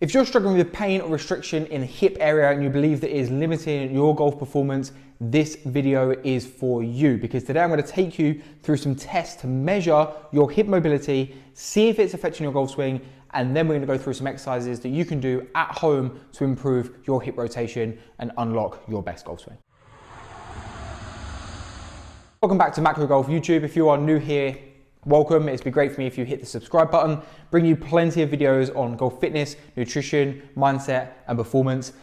If you're struggling with pain or restriction in the hip area and you believe that it is limiting your golf performance, this video is for you, because today I'm going to take you through some tests to measure your hip mobility, see if it's affecting your golf swing, and then we're going to go through some exercises that you can do at home to improve your hip rotation and unlock your best golf swing. Welcome back to Macro Golf YouTube. If you are new here, welcome. It'd be great for me if you hit the subscribe button. Bring you plenty of videos on golf fitness, nutrition, mindset, and performance.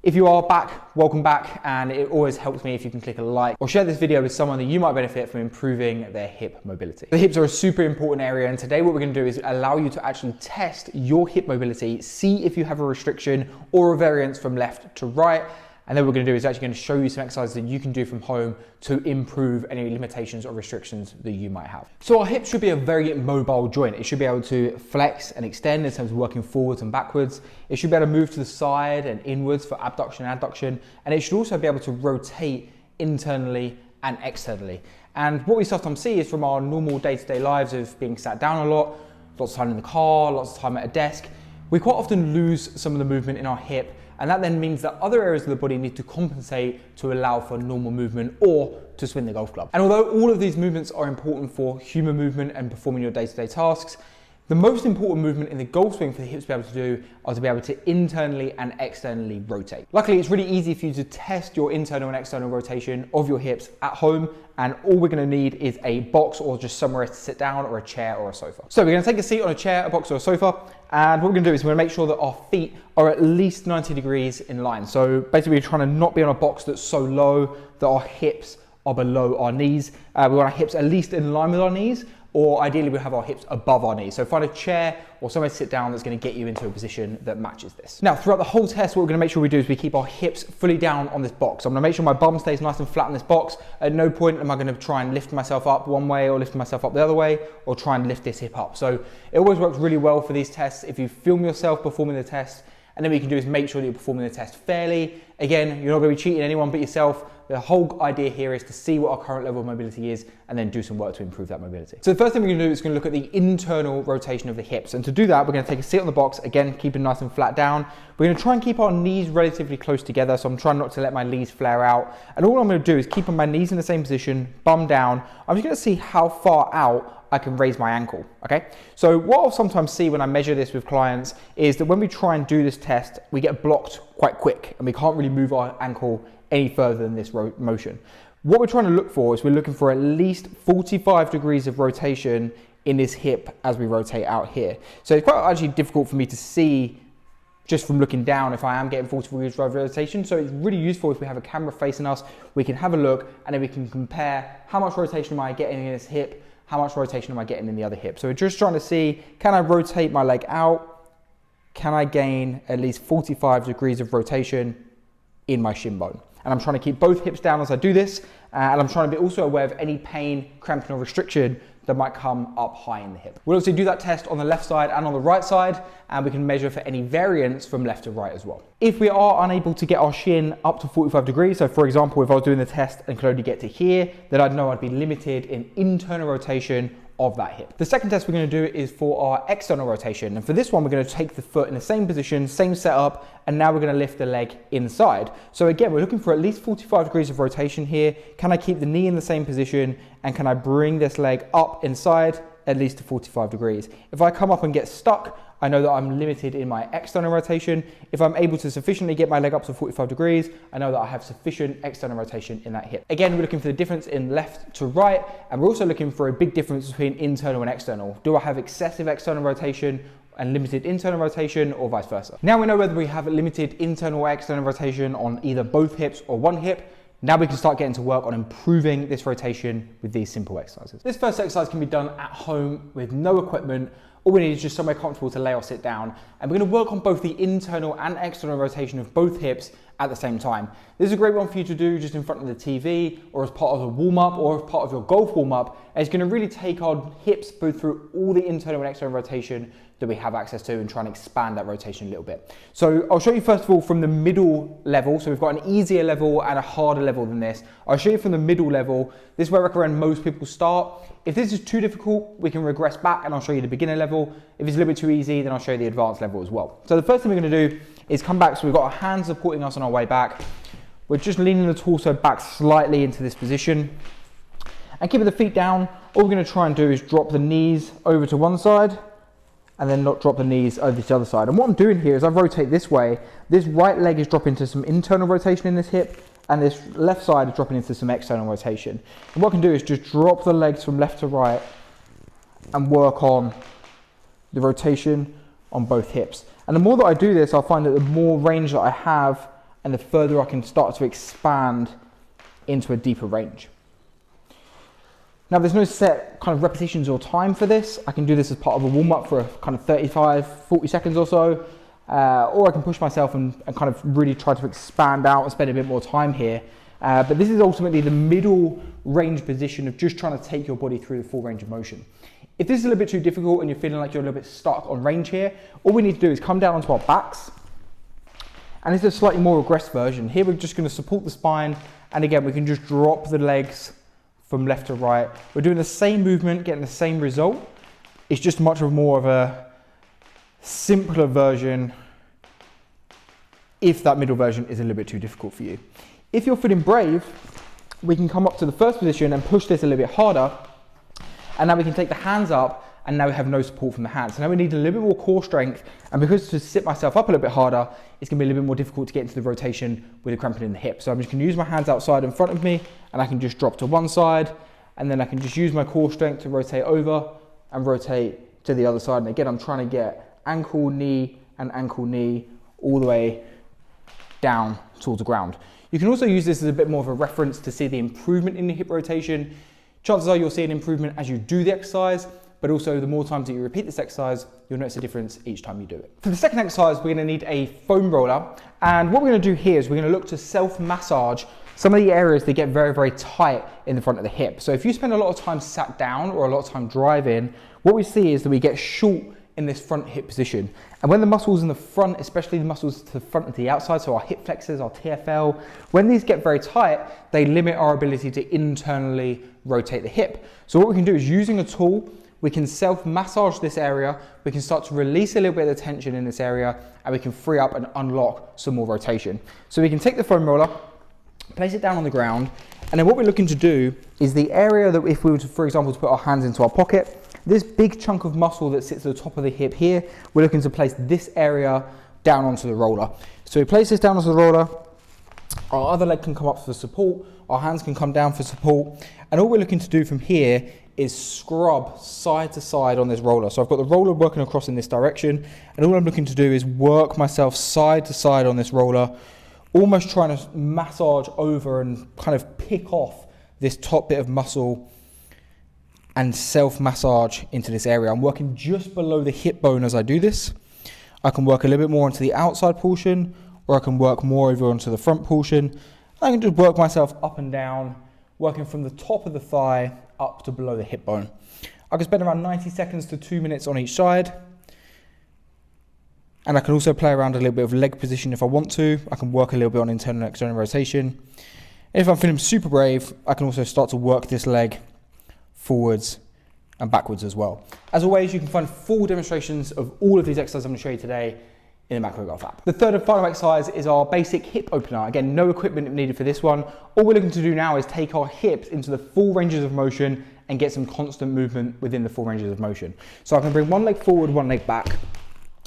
If you are back, welcome back, and it always helps me if you can click a like or share this video with someone that you might benefit from improving their hip mobility. The hips are a super important area, and today what we're going to do is allow you to actually test your hip mobility, see if you have a restriction or a variance from left to right. And then what we're going to do is actually going to show you some exercises that you can do from home to improve any limitations or restrictions that you might have. So our hip should be a very mobile joint. It should be able to flex and extend in terms of working forwards and backwards. It should be able to move to the side and inwards for abduction and adduction. And it should also be able to rotate internally and externally. And what we sometimes see is from our normal day-to-day lives of being sat down a lot, lots of time in the car, lots of time at a desk, we quite often lose some of the movement in our hip. And that then means that other areas of the body need to compensate to allow for normal movement or to swing the golf club. And although all of these movements are important for human movement and performing your day-to-day tasks, the most important movement in the golf swing for the hips to be able to do are to be able to internally and externally rotate. Luckily, it's really easy for you to test your internal and external rotation of your hips at home, and all we're going to need is a box or just somewhere to sit down, or a chair or a sofa. So we're going to take a seat on a chair, a box or a sofa, and what we're going to do is we're going to make sure that our feet are at least 90 degrees in line. So basically we're trying to not be on a box that's so low that our hips are below our knees. We want our hips at least in line with our knees, or ideally we have our hips above our knees. So find a chair or somewhere to sit down that's going to get you into a position that matches this. Now, throughout the whole test, what we're going to make sure we do is we keep our hips fully down on this box. So I'm going to make sure my bum stays nice and flat on this box. At no point am I going to try and lift myself up one way or lift myself up the other way, or try and lift this hip up. So it always works really well for these tests if you film yourself performing the test. And then what you can do is make sure that you're performing the test fairly. Again, you're not going to be cheating anyone but yourself. The whole idea here is to see what our current level of mobility is and then do some work to improve that mobility. So the first thing we're going to do is going to look at the internal rotation of the hips. And to do that, we're going to take a seat on the box, again, keeping nice and flat down. We're going to try and keep our knees relatively close together. So I'm trying not to let my knees flare out. And all I'm going to do is keep my knees in the same position, bum down. I'm just going to see how far out I can raise my ankle, okay? So what I'll sometimes see when I measure this with clients is that when we try and do this test, we get blocked quite quick and we can't really move our ankle any further than this motion. What we're trying to look for is we're looking for at least 45 degrees of rotation in this hip as we rotate out here. So it's quite actually difficult for me to see just from looking down if I am getting 40 degrees of rotation. So it's really useful if we have a camera facing us, we can have a look and then we can compare how much rotation am I getting in this hip, how much rotation am I getting in the other hip. So we're just trying to see, can I rotate my leg out? Can I gain at least 45 degrees of rotation in my shin bone? And I'm trying to keep both hips down as I do this. And I'm trying to be also aware of any pain, cramping or restriction that might come up high in the hip. We'll also do that test on the left side and on the right side, and we can measure for any variance from left to right as well. If we are unable to get our shin up to 45 degrees, so for example, if I was doing the test and could only get to here, then I'd know I'd be limited in internal rotation of that hip. The second test we're going to do is for our external rotation. And for this one, we're going to take the foot in the same position, same setup, and now we're going to lift the leg inside. So again, we're looking for at least 45 degrees of rotation here. Can I keep the knee in the same position? And can I bring this leg up inside at least to 45 degrees? If I come up and get stuck, I know that I'm limited in my external rotation. If I'm able to sufficiently get my leg up to 45 degrees, I know that I have sufficient external rotation in that hip. Again, we're looking for the difference in left to right, and we're also looking for a big difference between internal and external. Do I have excessive external rotation and limited internal rotation, or vice versa? Now we know whether we have limited internal or external rotation on either both hips or one hip. Now we can start getting to work on improving this rotation with these simple exercises. This first exercise can be done at home with no equipment. All we need is just somewhere comfortable to lay or sit down. And we're going to work on both the internal and external rotation of both hips at the same time. This is a great one for you to do just in front of the TV, or as part of a warm-up, or as part of your golf warm-up. And it's going to really take our hips both through all the internal and external rotation that we have access to and try and expand that rotation a little bit. So I'll show you first of all from the middle level. So we've got an easier level and a harder level than this. I'll show you from the middle level. This is where I recommend most people start. If this is too difficult, we can regress back and I'll show you the beginner level. If it's a little bit too easy, then I'll show you the advanced level as well. So the first thing we're gonna do is come back. So we've got our hands supporting us on our way back. We're just leaning the torso back slightly into this position and keeping the feet down. All we're gonna try and do is drop the knees over to one side and then not drop the knees over to the other side. And what I'm doing here is I rotate this way. This right leg is dropping into some internal rotation in this hip, and this left side is dropping into some external rotation. And what I can do is just drop the legs from left to right and work on the rotation on both hips. And the more that I do this, I'll find that the more range that I have and the further I can start to expand into a deeper range. Now there's no set kind of repetitions or time for this. I can do this as part of a warm-up for a kind of 35, 40 seconds or so. Or I can push myself and kind of really try to expand out and spend a bit more time here. But this is ultimately the middle range position of just trying to take your body through the full range of motion. If this is a little bit too difficult and you're feeling like you're a little bit stuck on range here, all we need to do is come down onto our backs. And this is a slightly more regressed version. Here we're just going to support the spine. And again, we can just drop the legs from left to right. We're doing the same movement, getting the same result. It's just much more of a simpler version if that middle version is a little bit too difficult for you. If you're feeling brave, we can come up to the first position and push this a little bit harder. And now we can take the hands up and now we have no support from the hands. So now we need a little bit more core strength, and because to sit myself up a little bit harder, it's gonna be a little bit more difficult to get into the rotation with a cramping in the hip. So I'm just gonna use my hands outside in front of me, and I can just drop to one side, and then I can just use my core strength to rotate over and rotate to the other side. And again, I'm trying to get ankle, knee, and ankle, knee all the way down towards the ground. You can also use this as a bit more of a reference to see the improvement in the hip rotation. Chances are you'll see an improvement as you do the exercise, but also the more times that you repeat this exercise, you'll notice a difference each time you do it. For the second exercise, we're gonna need a foam roller. And what we're gonna do here is we're gonna look to self-massage some of the areas that get very, very tight in the front of the hip. So if you spend a lot of time sat down or a lot of time driving, what we see is that we get short in this front hip position. And when the muscles in the front, especially the muscles to the front and to the outside, so our hip flexors, our TFL, when these get very tight, they limit our ability to internally rotate the hip. So what we can do is, using a tool, we can self-massage this area, we can start to release a little bit of the tension in this area, and we can free up and unlock some more rotation. So we can take the foam roller, place it down on the ground, and then what we're looking to do is the area that, if we were to, for example, to put our hands into our pocket, this big chunk of muscle that sits at the top of the hip here, we're looking to place this area down onto the roller. So we place this down onto the roller, our other leg can come up for support, our hands can come down for support, and all we're looking to do from here is scrub side to side on this roller. So I've got the roller working across in this direction, and all I'm looking to do is work myself side to side on this roller, almost trying to massage over and kind of pick off this top bit of muscle and self-massage into this area. I'm working just below the hip bone as I do this. I can work a little bit more onto the outside portion, or I can work more over onto the front portion. I can just work myself up and down, working from the top of the thigh up to below the hip bone. I can spend around 90 seconds to 2 minutes on each side. And I can also play around a little bit of leg position if I want to. I can work a little bit on internal and external rotation. And if I'm feeling super brave, I can also start to work this leg forwards and backwards as well. As always, you can find full demonstrations of all of these exercises I'm going to show you today in the Macro Golf app. The third and final exercise is our basic hip opener. Again, no equipment needed for this one. All we're looking to do now is take our hips into the full ranges of motion and get some constant movement within the full ranges of motion. So I can bring one leg forward, one leg back.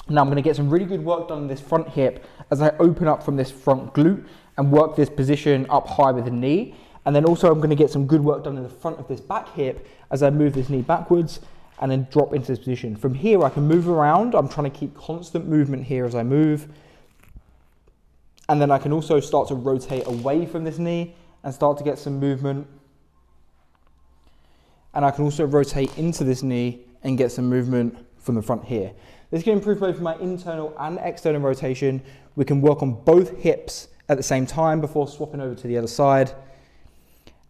Now I'm going to get some really good work done on this front hip as I open up from this front glute and work this position up high with the knee. And then also I'm going to get some good work done in the front of this back hip as I move this knee backwards and then drop into this position. From here I can move around. I'm trying to keep constant movement here as I move. And then I can also start to rotate away from this knee and start to get some movement. And I can also rotate into this knee and get some movement from the front here. This can improve both my internal and external rotation. We can work on both hips at the same time before swapping over to the other side.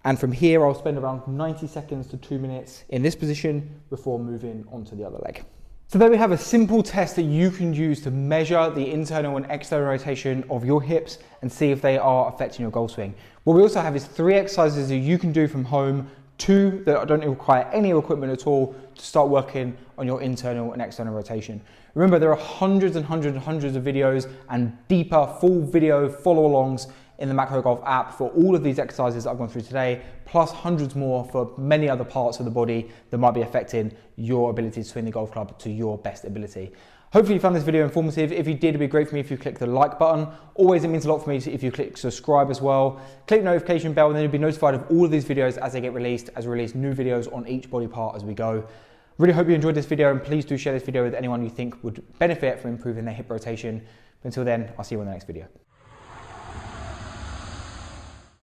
And from here, I'll spend around 90 seconds to 2 minutes in this position before moving onto the other leg. So there we have a simple test that you can use to measure the internal and external rotation of your hips and see if they are affecting your golf swing. What we also have is 3 exercises that you can do from home, 2 that don't require any equipment at all to start working on your internal and external rotation. Remember, there are hundreds and hundreds and hundreds of videos and deeper full video follow-alongs in the Macro Golf app for all of these exercises that I've gone through today, plus hundreds more for many other parts of the body that might be affecting your ability to swing the golf club to your best ability. Hopefully you found this video informative. If you did, it'd be great for me if you click the like button. Always, it means a lot for me if you click subscribe as well. Click the notification bell and then you'll be notified of all of these videos as they get released, as we release new videos on each body part as we go. Really hope you enjoyed this video, and please do share this video with anyone you think would benefit from improving their hip rotation. But until then, I'll see you on the next video.